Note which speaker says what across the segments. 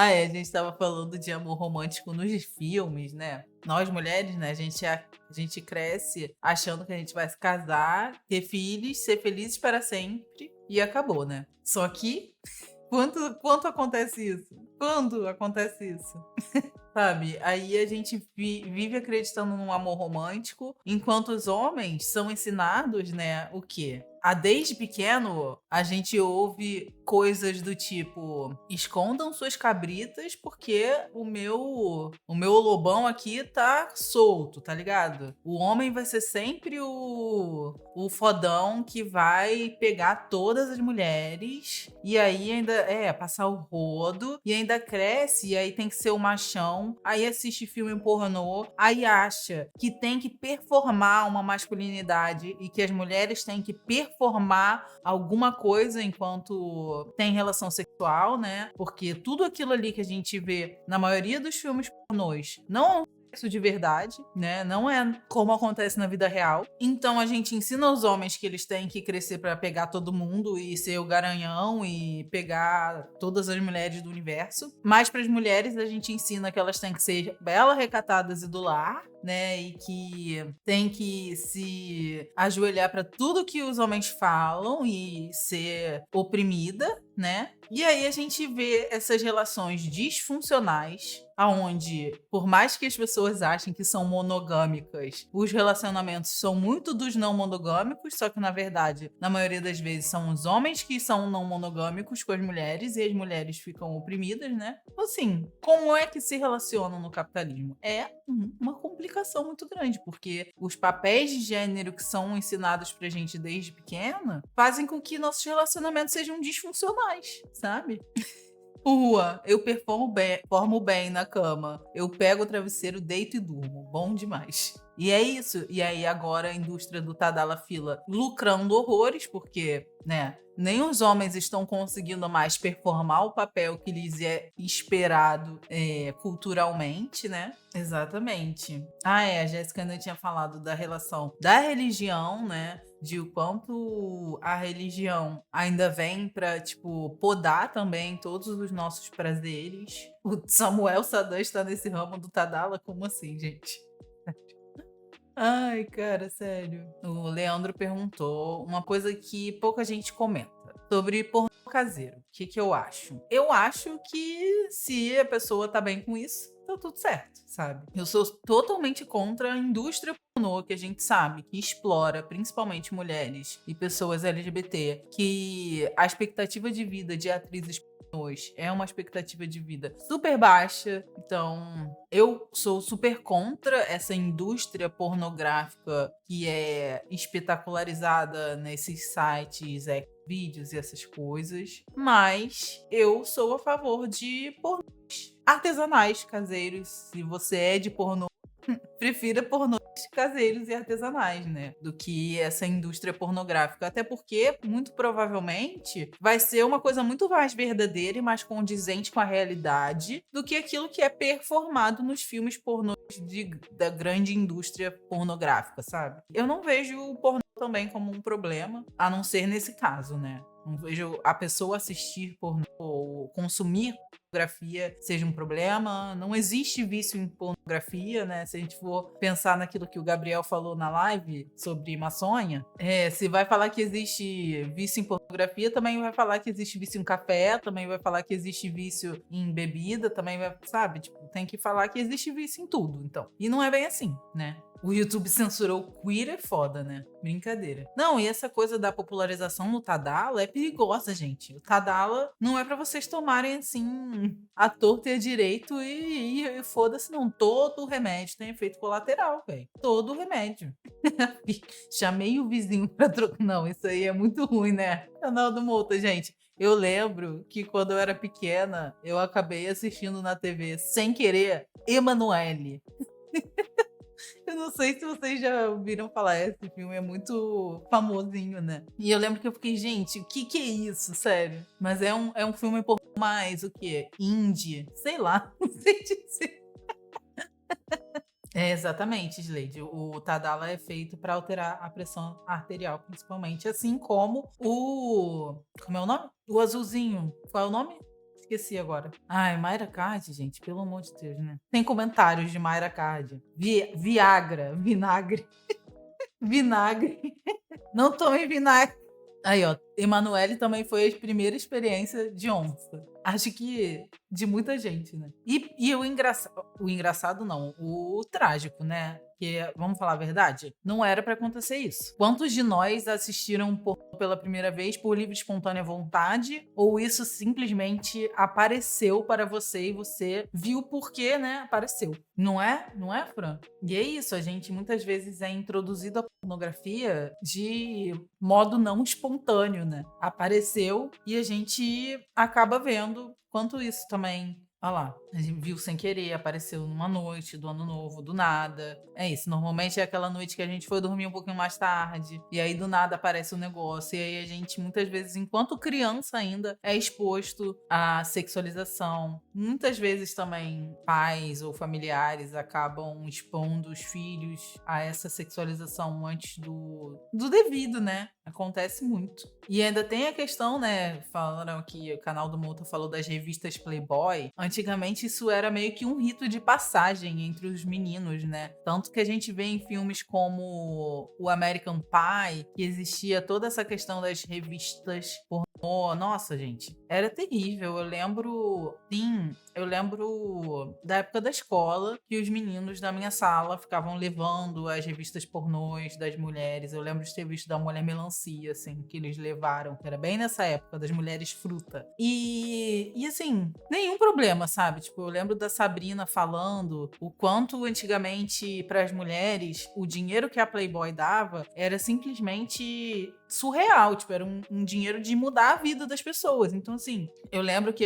Speaker 1: A gente estava falando de amor romântico nos filmes, né? Nós mulheres, né, a gente cresce achando que a gente vai se casar, ter filhos, ser felizes para sempre e acabou, né? Só que quanto acontece isso? Quando acontece isso? Sabe? Aí a gente vive acreditando num amor romântico, enquanto os homens são ensinados, né, o quê? Desde pequeno, a gente ouve coisas do tipo: escondam suas cabritas, porque o meu lobão aqui tá solto, tá ligado? O homem vai ser sempre o fodão que vai pegar todas as mulheres e aí ainda passar o rodo e ainda cresce e aí tem que ser o machão, aí assiste filme pornô, aí acha que tem que performar uma masculinidade e que as mulheres têm que performar alguma coisa enquanto tem relação sexual, né? Porque tudo aquilo ali que a gente vê na maioria dos filmes pornôs não sexo de verdade, né? Não é como acontece na vida real. Então a gente ensina aos homens que eles têm que crescer pra pegar todo mundo e ser o garanhão e pegar todas as mulheres do universo. Mas para as mulheres a gente ensina que elas têm que ser belas, recatadas e do lar, né? E que tem que se ajoelhar para tudo que os homens falam e ser oprimida, né? E aí a gente vê essas relações disfuncionais, aonde, por mais que as pessoas achem que são monogâmicas, os relacionamentos são muito dos não monogâmicos, só que na verdade, na maioria das vezes, são os homens que são não monogâmicos com as mulheres e as mulheres ficam oprimidas, né? Então, assim, como é que se relacionam no capitalismo? É uma complicação muito grande, porque os papéis de gênero que são ensinados pra gente desde pequena fazem com que nossos relacionamentos sejam disfuncionais, sabe? Rua, eu performo bem na cama. Eu pego o travesseiro, deito e durmo. Bom demais. E é isso. E aí agora a indústria do Tadala Fila lucrando horrores, porque, né, nem os homens estão conseguindo mais performar o papel que lhes é esperado culturalmente, né? Exatamente. A Jéssica ainda tinha falado da relação da religião, né? De o quanto a religião ainda vem pra, tipo, podar também todos os nossos prazeres. O Samuel Sadan está nesse ramo do Tadala? Como assim, gente? Ai, cara, sério. O Leandro perguntou uma coisa que pouca gente comenta sobre pornô caseiro. O que eu acho? Eu acho que se a pessoa tá bem com isso, tá tudo certo, sabe? Eu sou totalmente contra a indústria pornô que a gente sabe que explora principalmente mulheres e pessoas LGBT, que a expectativa de vida de atrizes pornôs é uma expectativa de vida super baixa. Então, eu sou super contra essa indústria pornográfica que é espetacularizada nesses sites, vídeos e essas coisas. Mas eu sou a favor de pornôs artesanais, caseiros. Se você é de pornô, prefira pornôs caseiros e artesanais, né? Do que essa indústria pornográfica. Até porque, muito provavelmente, vai ser uma coisa muito mais verdadeira e mais condizente com a realidade do que aquilo que é performado nos filmes pornôs da grande indústria pornográfica, sabe? Eu não vejo o pornô também como um problema, a não ser nesse caso, né? Não vejo a pessoa assistir pornô ou consumir pornografia seja um problema. Não existe vício em pornografia, né? Se a gente for pensar naquilo que o Gabriel falou na live sobre maçonha, se vai falar que existe vício em pornografia, também vai falar que existe vício em café, também vai falar que existe vício em bebida, também vai, sabe? Tipo, tem que falar que existe vício em tudo, então. E não é bem assim, né? O YouTube censurou queer é foda, né? Brincadeira. Não, e essa coisa da popularização no Tadala é perigosa, gente. O Tadala não é pra vocês tomarem, assim, a torta e a direito e foda-se, não. Todo remédio tem efeito colateral, velho. Todo remédio. Chamei o vizinho pra trocar. Não, isso aí é muito ruim, né? Canal do Mouta, gente. Eu lembro que quando eu era pequena, eu acabei assistindo na TV, sem querer, Emanuele. Eu não sei se vocês já ouviram falar, esse filme é muito famosinho, né? E eu lembro que eu fiquei, gente, o que é isso, sério? Mas é um filme por mais, o quê? Indie? Sei lá, não sei dizer. Exatamente, Slade. O Tadala é feito para alterar a pressão arterial, principalmente, assim como o... Como é o nome? O azulzinho. Qual é o nome? Esqueci agora. Ai, Mayra Card, gente, pelo amor de Deus, né? Tem comentários de Mayra Card. Viagra, vinagre. Vinagre. Não tomem vinagre. Aí, ó, Emanuele também foi a primeira experiência de onça. Acho que de muita gente, né? E o engraçado não, o trágico, né? Que, vamos falar a verdade, não era pra acontecer isso. Quantos de nós assistiram pela primeira vez por livre e espontânea vontade, ou isso simplesmente apareceu para você e você viu porque, né? Apareceu. Não é? Não é, Fran? E é isso, a gente muitas vezes é introduzido à pornografia de modo não espontâneo, né? Apareceu e a gente acaba vendo quanto isso também. Olha lá, a gente viu sem querer, apareceu numa noite do ano novo, do nada. É isso, normalmente é aquela noite que a gente foi dormir um pouquinho mais tarde, e aí do nada aparece um negócio, e aí a gente muitas vezes, enquanto criança ainda, é exposto à sexualização. Muitas vezes também pais ou familiares acabam expondo os filhos a essa sexualização antes do devido, né? Acontece muito. E ainda tem a questão, né? Falaram que o canal do Mouta falou das revistas Playboy. Antigamente isso era meio que um rito de passagem entre os meninos, né? Tanto que a gente vê em filmes como o American Pie, que existia toda essa questão das revistas pornô. Nossa, gente, era terrível. Eu lembro da época da escola que os meninos da minha sala ficavam levando as revistas pornôs das mulheres. Eu lembro de ter visto da Mulher Melancia, assim, que eles levaram, que era bem nessa época, das mulheres fruta. E assim, nenhum problema, sabe? Tipo, eu lembro da Sabrina falando o quanto antigamente para as mulheres o dinheiro que a Playboy dava era simplesmente surreal, tipo, era um dinheiro de mudar a vida das pessoas. Então, assim, eu lembro que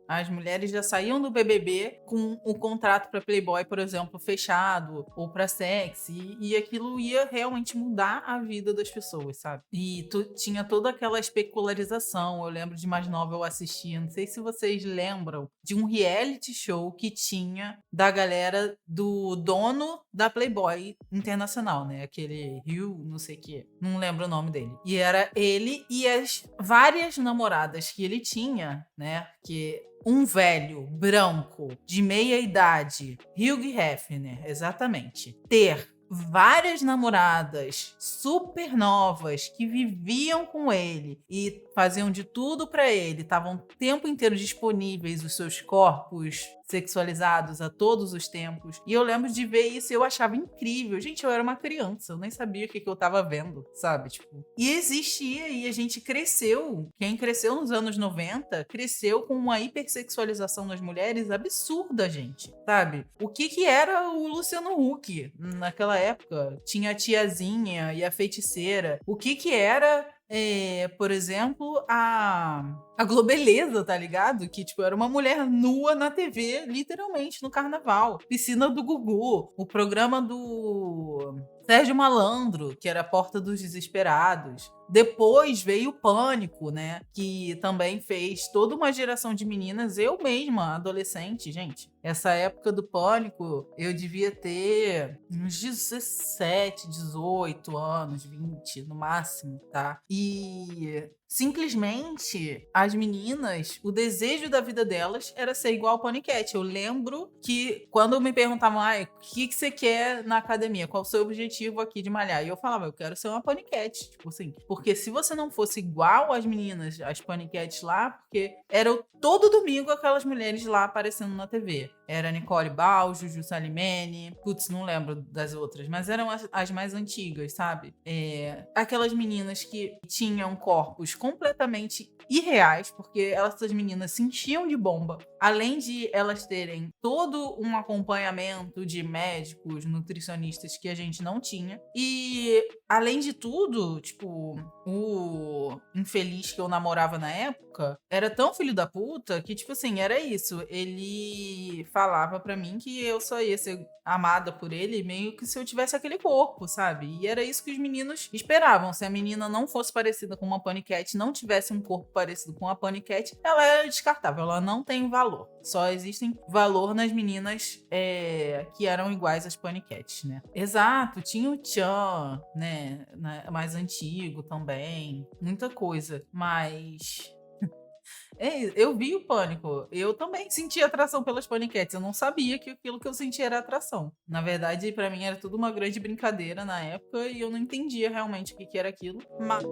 Speaker 1: as mulheres já saíam do BBB com o contrato para Playboy, por exemplo, fechado, ou para sexy, e aquilo ia realmente mudar a vida das pessoas, sabe? E tinha toda aquela especularização. Eu lembro de mais nova eu assistia, não sei se vocês lembram, de um reality show que tinha da galera do dono da Playboy Internacional, né? Aquele Rio, não sei o quê. Não lembro o nome dele. E era ele e as várias namoradas que ele tinha, né? Que um velho branco de meia idade, Hugh Hefner, exatamente, ter várias namoradas super novas que viviam com ele e faziam de tudo pra ele, estavam o tempo inteiro disponíveis os seus corpos sexualizados a todos os tempos. E eu lembro de ver isso e eu achava incrível. Gente, eu era uma criança, eu nem sabia o que eu tava vendo, sabe? Tipo, e existia e a gente cresceu. Quem cresceu nos anos 90 cresceu com uma hipersexualização das mulheres absurda, gente, sabe? O que era o Luciano Huck naquela época? Tinha a tiazinha e a feiticeira. O que era por exemplo, a Globeleza, tá ligado? Que, tipo, era uma mulher nua na TV, literalmente, no carnaval. Piscina do Gugu, o programa do Sérgio Malandro, que era a Porta dos Desesperados. Depois veio o Pânico, né? Que também fez toda uma geração de meninas. Eu mesma, adolescente, gente. Essa época do Pânico, eu devia ter uns 17, 18 anos, 20 no máximo, tá? E simplesmente as meninas, o desejo da vida delas era ser igual ao Panicat. Eu lembro que quando me perguntavam, o que você quer na academia? Qual o seu objetivo aqui de malhar? E eu falava, eu quero ser uma Panicat. Tipo assim, porque se você não fosse igual às meninas, as Panicats lá, porque era todo domingo aquelas mulheres lá aparecendo na TV. Era Nicole Ball, Juju Salimene, putz, não lembro das outras, mas eram as mais antigas, sabe? Aquelas meninas que tinham corpos completamente irreais, porque essas meninas se enchiam de bomba, além de elas terem todo um acompanhamento de médicos, nutricionistas que a gente não tinha, e além de tudo, tipo, o infeliz que eu namorava na época era tão filho da puta que, tipo assim, era isso. Ele falava pra mim que eu só ia ser amada por ele meio que se eu tivesse aquele corpo, sabe? E era isso que os meninos esperavam. Se a menina não fosse parecida com uma Panicat, não tivesse um corpo parecido com a Panicat, ela era descartável, ela não tem valor. Só existem valor nas meninas que eram iguais às Panicats, né? Exato, tinha o Chan, né? Mais antigo também, muita coisa. Mas Eu vi o Pânico. Eu também senti atração pelas paniquetes. Eu não sabia que aquilo que eu sentia era atração. Na verdade, pra mim era tudo uma grande brincadeira na época e eu não entendia realmente o que que era aquilo. Mas